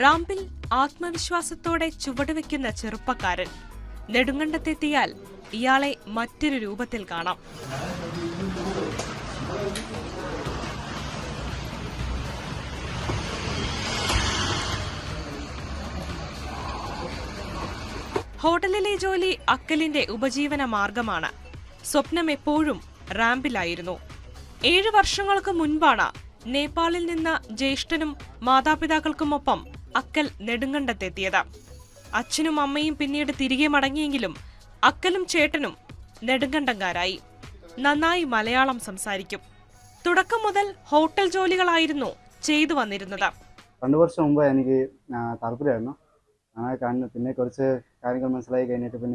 റാമ്പിൽ ആത്മവിശ്വാസത്തോടെ ചുവടുവെക്കുന്ന ചെറുപ്പക്കാരൻ. നെടുങ്കണ്ടത്തെത്തിയാൽ ഇയാളെ മറ്റൊരു രൂപത്തിൽ കാണാം. ഹോട്ടലിലെ ജോലി അക്കലിന്റെ ഉപജീവന മാർഗമാണ്. സ്വപ്നം എപ്പോഴും റാമ്പിലായിരുന്നു. 7 വർഷങ്ങൾക്ക് മുൻപാണ് നേപ്പാളിൽ നിന്ന് ജ്യേഷ്ഠനും മാതാപിതാക്കൾക്കുമൊപ്പം അക്കൽ നെടുങ്കണ്ടത്തെത്തിയത്. അച്ഛനും അമ്മയും പിന്നീട് തിരികെ മടങ്ങിയെങ്കിലും അക്കലും ചേട്ടനും നെടുങ്കണ്ടംകാരായി. നന്നായി മലയാളം സംസാരിക്കും. തുടക്കം മുതൽ ഹോട്ടൽ ജോലികളായിരുന്നു ചെയ്തു വന്നിരുന്നത്. 2 വർഷം മുമ്പ് എനിക്ക് താല്പര്യമായിരുന്നു. പിന്നെ കുറച്ച് കാര്യങ്ങൾ മനസ്സിലായി കഴിഞ്ഞിട്ട്